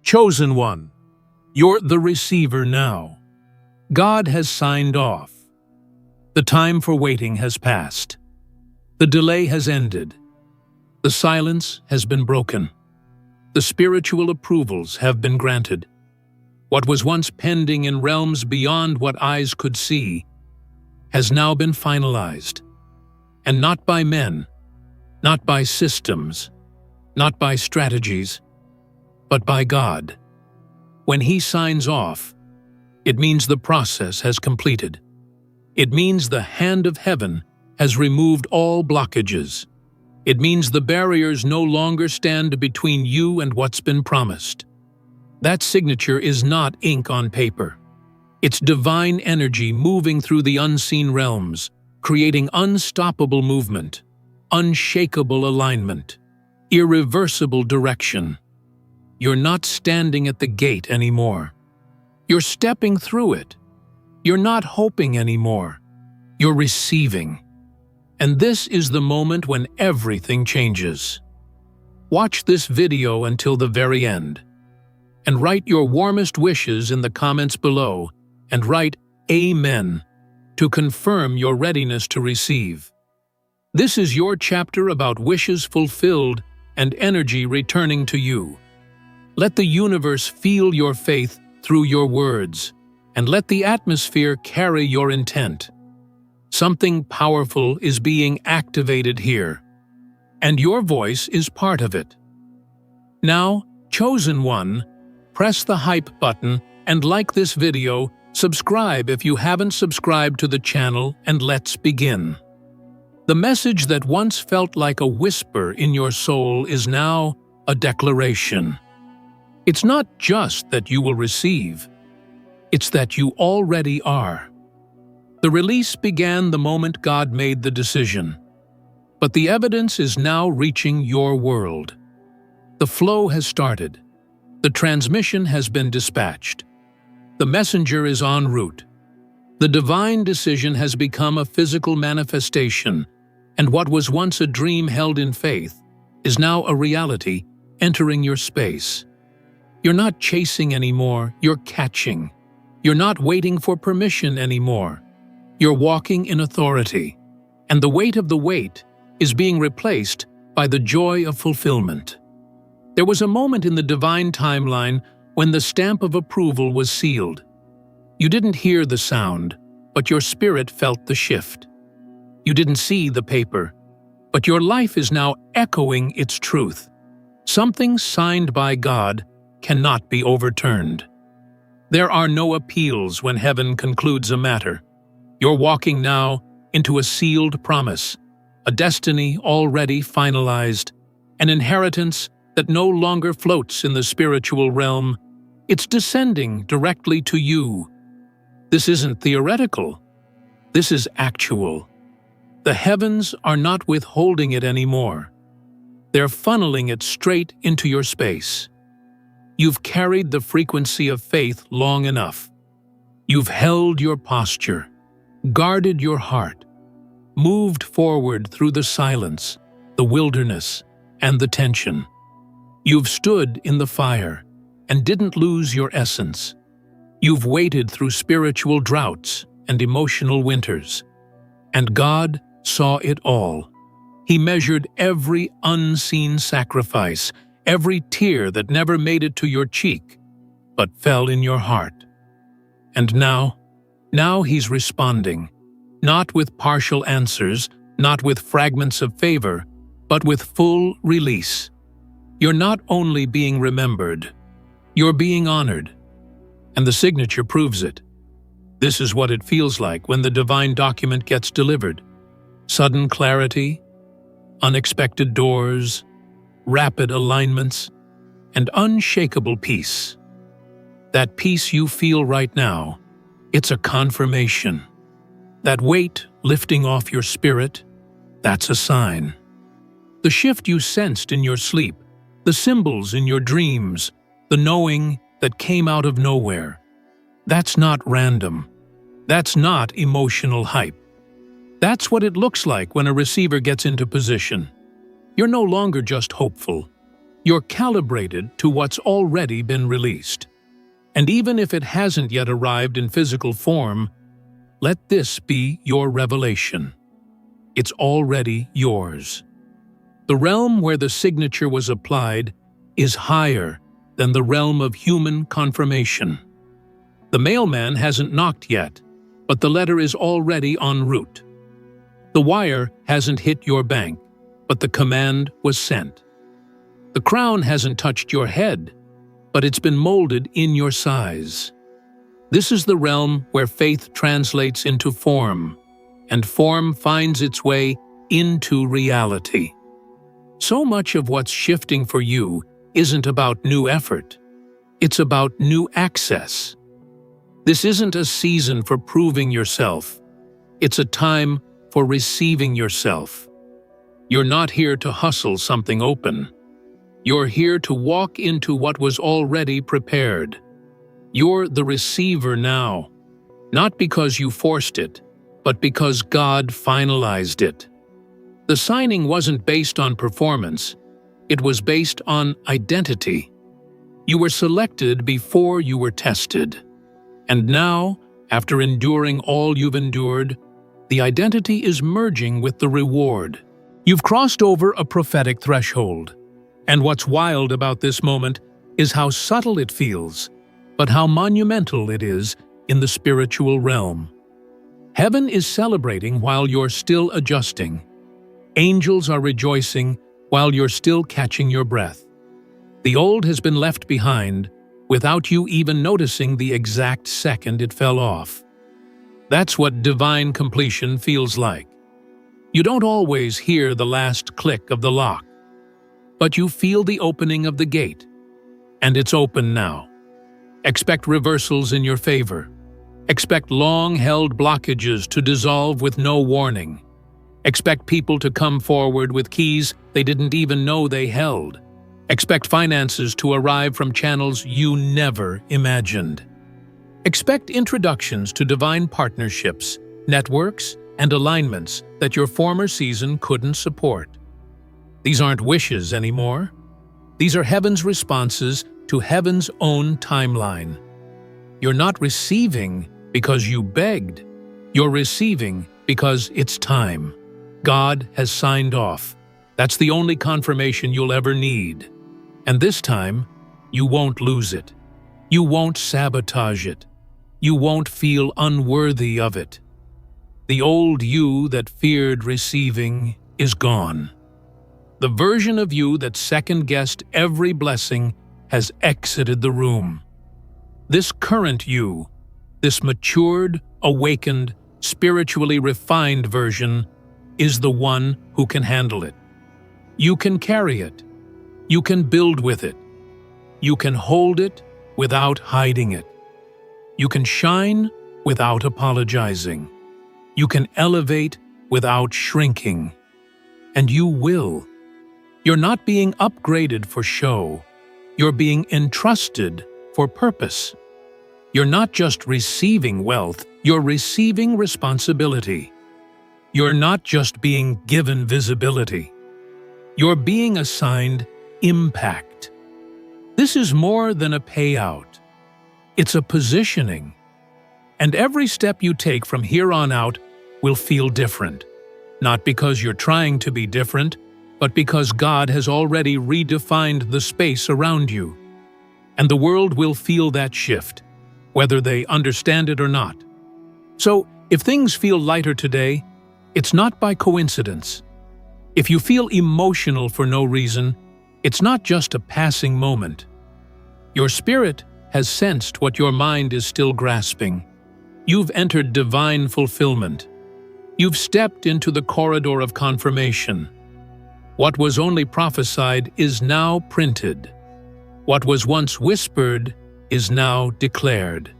Chosen one, you're the receiver now. God has signed off. The time for waiting has passed. The delay has ended. The silence has been broken. The spiritual approvals have been granted. What was once pending in realms beyond what eyes could see has now been finalized. And not by men, not by systems, not by strategies, but by God. When He signs off, it means the process has completed. It means the hand of heaven has removed all blockages. It means the barriers no longer stand between you and what's been promised. That signature is not ink on paper. It's divine energy moving through the unseen realms, creating unstoppable movement, unshakable alignment, irreversible direction. You're not standing at the gate anymore. You're stepping through it. You're not hoping anymore. You're receiving. And this is the moment when everything changes. Watch this video until the very end. And write your warmest wishes in the comments below, and write Amen to confirm your readiness to receive. This is your chapter about wishes fulfilled and energy returning to you. Let the universe feel your faith through your words, and let the atmosphere carry your intent. Something powerful is being activated here, and your voice is part of it. Now, chosen one, press the hype button and like this video, subscribe if you haven't subscribed to the channel, and let's begin. The message that once felt like a whisper in your soul is now a declaration. It's not just that you will receive, it's that you already are. The release began the moment God made the decision, but the evidence is now reaching your world. The flow has started. The transmission has been dispatched. The messenger is en route. The divine decision has become a physical manifestation, and what was once a dream held in faith is now a reality entering your space. You're not chasing anymore, you're catching. You're not waiting for permission anymore. You're walking in authority, and the weight of the wait is being replaced by the joy of fulfillment. There was a moment in the divine timeline when the stamp of approval was sealed. You didn't hear the sound, but your spirit felt the shift. You didn't see the paper, but your life is now echoing its truth. Something signed by God cannot be overturned. There are no appeals when heaven concludes a matter. You're walking now into a sealed promise, a destiny already finalized, an inheritance that no longer floats in the spiritual realm. It's descending directly to you. This isn't theoretical. This is actual. The heavens are not withholding it anymore. They're funneling it straight into your space. You've carried the frequency of faith long enough. You've held your posture, guarded your heart, moved forward through the silence, the wilderness, and the tension. You've stood in the fire and didn't lose your essence. You've waited through spiritual droughts and emotional winters. And God saw it all. He measured every unseen sacrifice, every tear that never made it to your cheek, but fell in your heart. And now He's responding, not with partial answers, not with fragments of favor, but with full release. You're not only being remembered, you're being honored. And the signature proves it. This is what it feels like when the divine document gets delivered. Sudden clarity, unexpected doors, rapid alignments, and unshakable peace. That peace you feel right now, it's a confirmation. That weight lifting off your spirit, that's a sign. The shift you sensed in your sleep, the symbols in your dreams, the knowing that came out of nowhere, that's not random. That's not emotional hype. That's what it looks like when a receiver gets into position. You're no longer just hopeful. You're calibrated to what's already been released. And even if it hasn't yet arrived in physical form, let this be your revelation. It's already yours. The realm where the signature was applied is higher than the realm of human confirmation. The mailman hasn't knocked yet, but the letter is already en route. The wire hasn't hit your bank, but the command was sent. The crown hasn't touched your head, but it's been molded in your size. This is the realm where faith translates into form, and form finds its way into reality. So much of what's shifting for you isn't about new effort. It's about new access. This isn't a season for proving yourself. It's a time for receiving yourself. You're not here to hustle something open. You're here to walk into what was already prepared. You're the receiver now, not because you forced it, but because God finalized it. The signing wasn't based on performance, it was based on identity. You were selected before you were tested. And now, after enduring all you've endured, the identity is merging with the reward. You've crossed over a prophetic threshold. And what's wild about this moment is how subtle it feels, but how monumental it is in the spiritual realm. Heaven is celebrating while you're still adjusting. Angels are rejoicing while you're still catching your breath. The old has been left behind without you even noticing the exact second it fell off. That's what divine completion feels like. You don't always hear the last click of the lock, but you feel the opening of the gate, and it's open now. Expect reversals in your favor. Expect long-held blockages to dissolve with no warning. Expect people to come forward with keys they didn't even know they held. Expect finances to arrive from channels you never imagined. Expect introductions to divine partnerships, networks, and alignments that your former season couldn't support. These aren't wishes anymore. These are heaven's responses to heaven's own timeline. You're not receiving because you begged. You're receiving because it's time. God has signed off. That's the only confirmation you'll ever need. And this time, you won't lose it. You won't sabotage it. You won't feel unworthy of it. The old you that feared receiving is gone. The version of you that second-guessed every blessing has exited the room. This current you, this matured, awakened, spiritually refined version, is the one who can handle it. You can carry it. You can build with it. You can hold it without hiding it. You can shine without apologizing. You can elevate without shrinking. And you will. You're not being upgraded for show. You're being entrusted for purpose. You're not just receiving wealth, you're receiving responsibility. You're not just being given visibility. You're being assigned impact. This is more than a payout. It's a positioning. And every step you take from here on out will feel different. Not because you're trying to be different, but because God has already redefined the space around you. And the world will feel that shift, whether they understand it or not. So, if things feel lighter today, it's not by coincidence. If you feel emotional for no reason, it's not just a passing moment. Your spirit has sensed what your mind is still grasping. You've entered divine fulfillment. You've stepped into the corridor of confirmation. What was only prophesied is now printed. What was once whispered is now declared.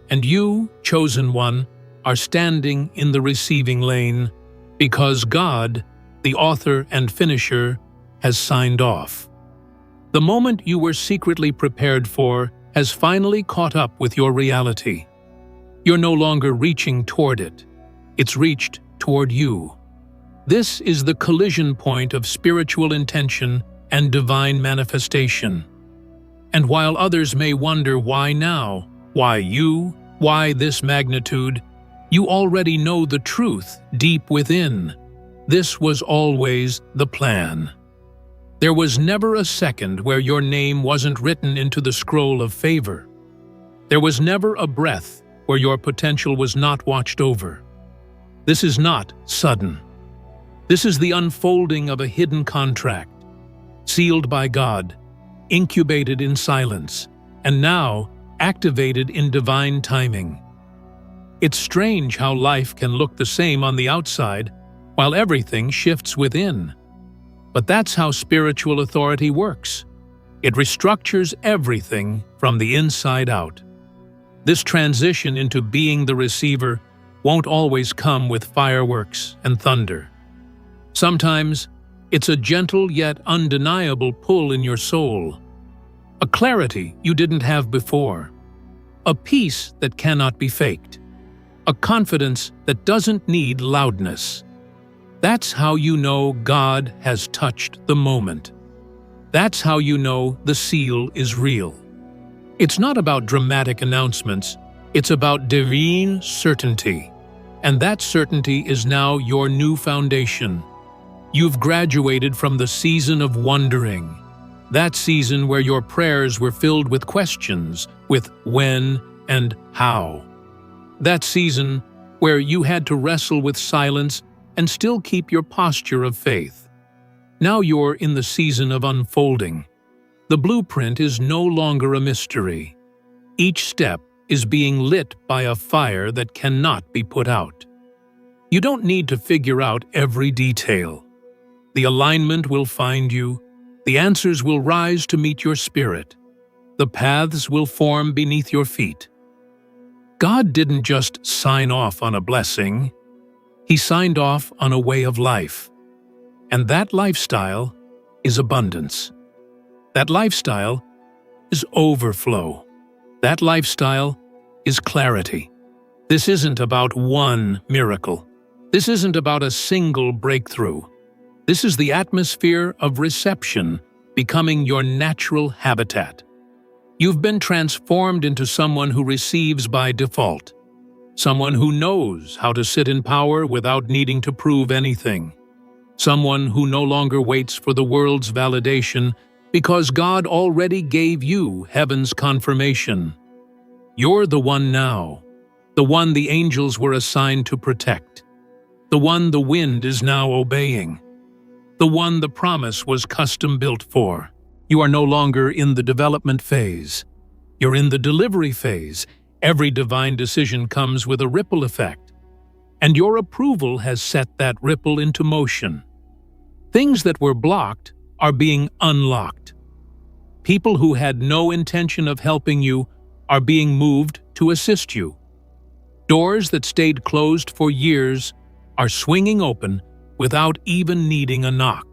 And you, chosen one, are standing in the receiving lane because God, the author and finisher, has signed off. The moment you were secretly prepared for has finally caught up with your reality. You're no longer reaching toward it. It's reached toward you. This is the collision point of spiritual intention and divine manifestation. And while others may wonder why now, why you, why this magnitude, you already know the truth deep within. This was always the plan. There was never a second where your name wasn't written into the scroll of favor. There was never a breath where your potential was not watched over. This is not sudden. This is the unfolding of a hidden contract, sealed by God, incubated in silence, and now activated in divine timing. It's strange how life can look the same on the outside while everything shifts within. But that's how spiritual authority works. It restructures everything from the inside out. This transition into being the receiver won't always come with fireworks and thunder. Sometimes it's a gentle yet undeniable pull in your soul, a clarity you didn't have before, a peace that cannot be faked, a confidence that doesn't need loudness. That's how you know God has touched the moment. That's how you know the seal is real. It's not about dramatic announcements, it's about divine certainty. And that certainty is now your new foundation. You've graduated from the season of wondering, that season where your prayers were filled with questions, with when and how. That season where you had to wrestle with silence and still keep your posture of faith. Now you're in the season of unfolding. The blueprint is no longer a mystery. Each step is being lit by a fire that cannot be put out. You don't need to figure out every detail. The alignment will find you. The answers will rise to meet your spirit. The paths will form beneath your feet. God didn't just sign off on a blessing. He signed off on a way of life. And that lifestyle is abundance. That lifestyle is overflow. That lifestyle is clarity. This isn't about one miracle. This isn't about a single breakthrough. This is the atmosphere of reception becoming your natural habitat. You've been transformed into someone who receives by default. Someone who knows how to sit in power without needing to prove anything. Someone who no longer waits for the world's validation because God already gave you heaven's confirmation. You're the one now, the one the angels were assigned to protect, the one the wind is now obeying, the one the promise was custom built for. You are no longer in the development phase. You're in the delivery phase. Every divine decision comes with a ripple effect, and your approval has set that ripple into motion. Things that were blocked are being unlocked. People who had no intention of helping you are being moved to assist you. Doors that stayed closed for years are swinging open without even needing a knock.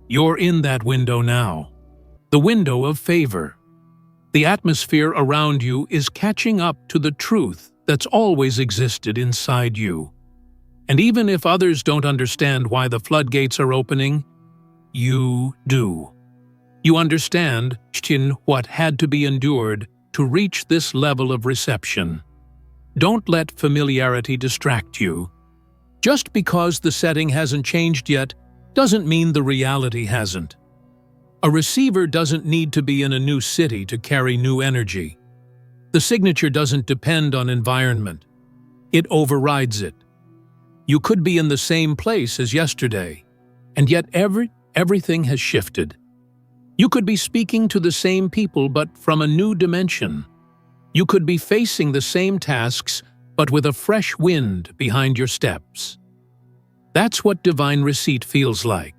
You're in that window now, the window of favor. The atmosphere around you is catching up to the truth that's always existed inside you. And even if others don't understand why the floodgates are opening, you do. You understand what had to be endured to reach this level of reception. Don't let familiarity distract you. Just because the setting hasn't changed yet doesn't mean the reality hasn't. A receiver doesn't need to be in a new city to carry new energy. The signature doesn't depend on environment. It overrides it. You could be in the same place as yesterday, and yet everything has shifted. You could be speaking to the same people but from a new dimension. You could be facing the same tasks but with a fresh wind behind your steps. That's what divine receipt feels like.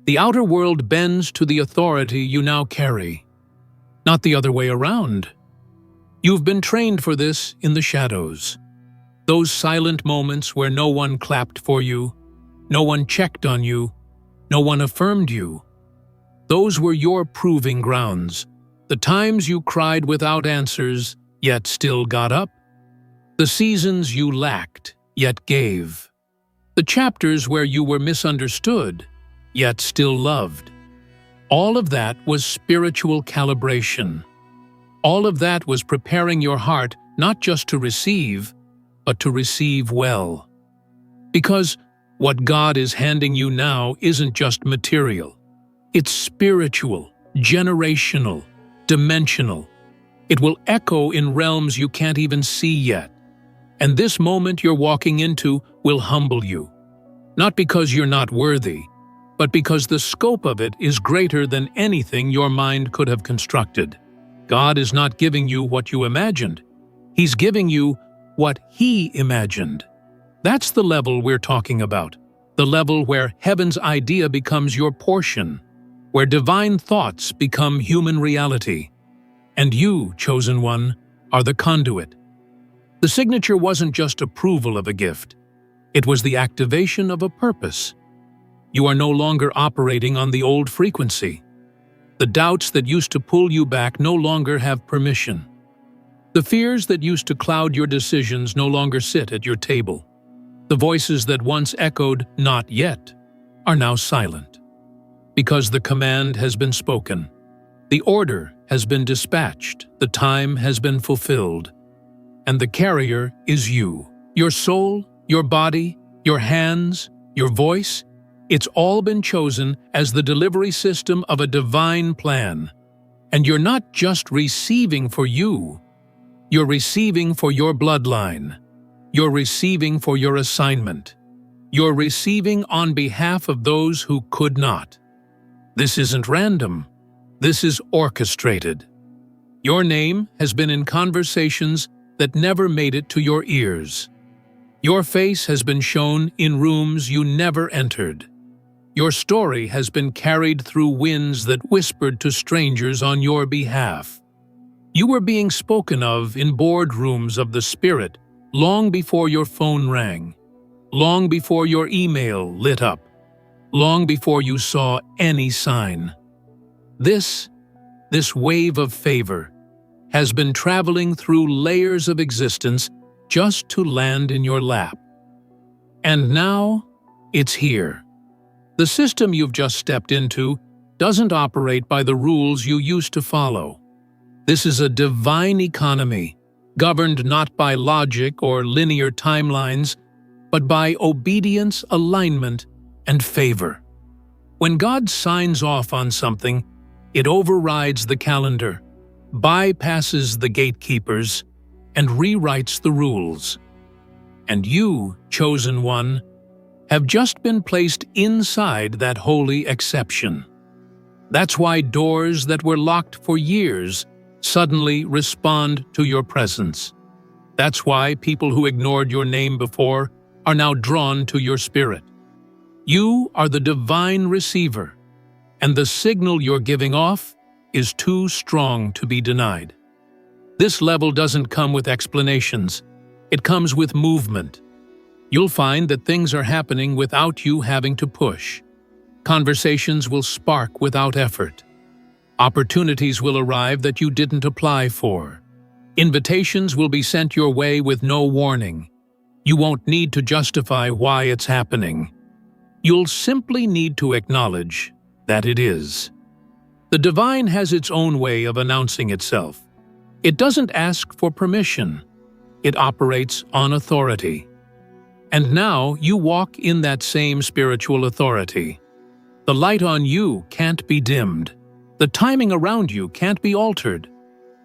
The outer world bends to the authority you now carry, not the other way around. You've been trained for this in the shadows. Those silent moments where no one clapped for you, no one checked on you, no one affirmed you. Those were your proving grounds, the times you cried without answers, yet still got up. The seasons you lacked, yet gave. The chapters where you were misunderstood, yet still loved. All of that was spiritual calibration. All of that was preparing your heart not just to receive, but to receive well. Because what God is handing you now isn't just material. It's spiritual, generational, dimensional. It will echo in realms you can't even see yet. And this moment you're walking into will humble you. Not because you're not worthy, but because the scope of it is greater than anything your mind could have constructed. God is not giving you what you imagined. He's giving you what He imagined. That's the level we're talking about. The level where heaven's idea becomes your portion, where divine thoughts become human reality. And you, chosen one, are the conduit. The signature wasn't just approval of a gift. It was the activation of a purpose. You are no longer operating on the old frequency. The doubts that used to pull you back no longer have permission. The fears that used to cloud your decisions no longer sit at your table. The voices that once echoed, "Not yet," are now silent. Because the command has been spoken. The order has been dispatched. The time has been fulfilled. And the carrier is you. Your soul, your body, your hands, your voice, it's all been chosen as the delivery system of a divine plan. And you're not just receiving for you. You're receiving for your bloodline. You're receiving for your assignment. You're receiving on behalf of those who could not. This isn't random. This is orchestrated. Your name has been in conversations that never made it to your ears. Your face has been shown in rooms you never entered. Your story has been carried through winds that whispered to strangers on your behalf. You were being spoken of in boardrooms of the Spirit long before your phone rang, long before your email lit up, long before you saw any sign. This wave of favor has been traveling through layers of existence just to land in your lap. And now, it's here. The system you've just stepped into doesn't operate by the rules you used to follow. This is a divine economy, governed not by logic or linear timelines, but by obedience, alignment, and favor. When God signs off on something, it overrides the calendar, bypasses the gatekeepers, and rewrites the rules. And you, chosen one, have just been placed inside that holy exception. That's why doors that were locked for years suddenly respond to your presence. That's why people who ignored your name before are now drawn to your spirit. You are the divine receiver, and the signal you're giving off is too strong to be denied. This level doesn't come with explanations. It comes with movement. You'll find that things are happening without you having to push. Conversations will spark without effort. Opportunities will arrive that you didn't apply for. Invitations will be sent your way with no warning. You won't need to justify why it's happening. You'll simply need to acknowledge that it is. The divine has its own way of announcing itself. It doesn't ask for permission. It operates on authority. And now you walk in that same spiritual authority. The light on you can't be dimmed. The timing around you can't be altered.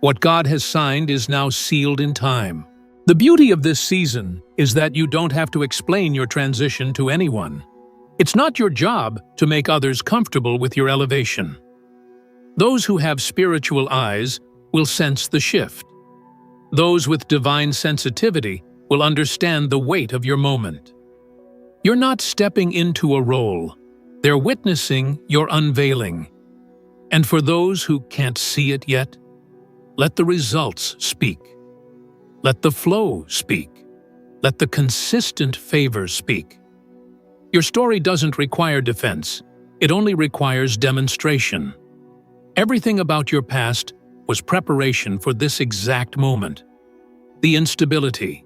What God has signed is now sealed in time. The beauty of this season is that you don't have to explain your transition to anyone. It's not your job to make others comfortable with your elevation. Those who have spiritual eyes will sense the shift. Those with divine sensitivity will understand the weight of your moment. You're not stepping into a role. They're witnessing your unveiling. And for those who can't see it yet, let the results speak. Let the flow speak. Let the consistent favor speak. Your story doesn't require defense. It only requires demonstration. Everything about your past was preparation for this exact moment. The instability,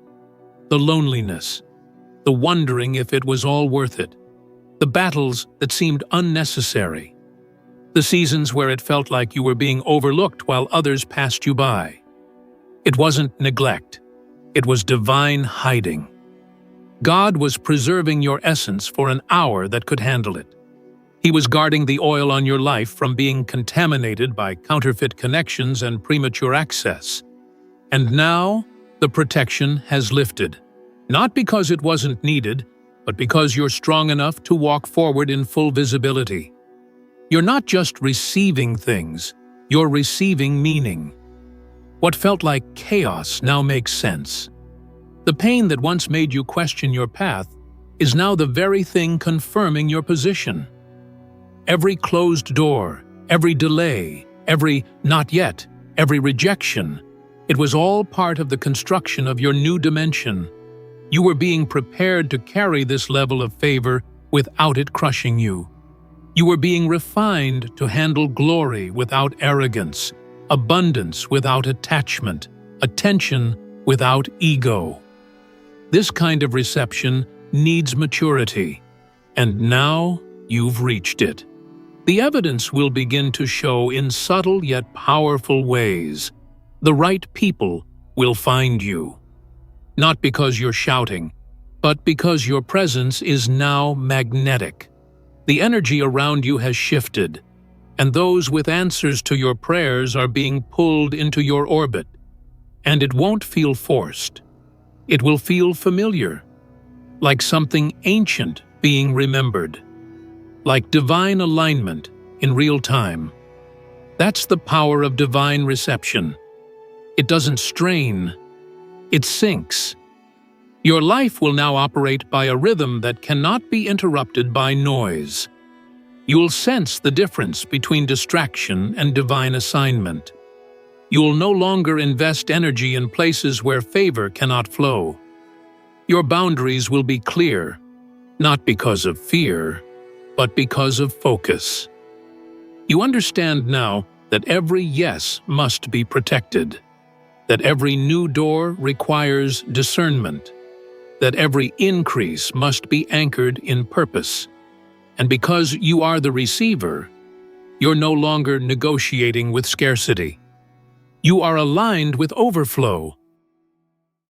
the loneliness, the wondering if it was all worth it, the battles that seemed unnecessary. The seasons where it felt like you were being overlooked while others passed you by. It wasn't neglect. It was divine hiding. God was preserving your essence for an hour that could handle it. He was guarding the oil on your life from being contaminated by counterfeit connections and premature access. And now, the protection has lifted. Not because it wasn't needed, but because you're strong enough to walk forward in full visibility. You're not just receiving things, you're receiving meaning. What felt like chaos now makes sense. The pain that once made you question your path is now the very thing confirming your position. Every closed door, every delay, every not yet, every rejection, it was all part of the construction of your new dimension. You were being prepared to carry this level of favor without it crushing you. You were being refined to handle glory without arrogance, abundance without attachment, attention without ego. This kind of reception needs maturity, and now you've reached it. The evidence will begin to show in subtle yet powerful ways. The right people will find you. Not because you're shouting, but because your presence is now magnetic. The energy around you has shifted, and those with answers to your prayers are being pulled into your orbit. And it won't feel forced. It will feel familiar, like something ancient being remembered, like divine alignment in real time. That's the power of divine reception. It doesn't strain, it syncs. Your life will now operate by a rhythm that cannot be interrupted by noise. You'll sense the difference between distraction and divine assignment. You'll no longer invest energy in places where favor cannot flow. Your boundaries will be clear, not because of fear, but because of focus. You understand now that every yes must be protected, that every new door requires discernment, that every increase must be anchored in purpose. And because you are the receiver, you're no longer negotiating with scarcity. You are aligned with overflow,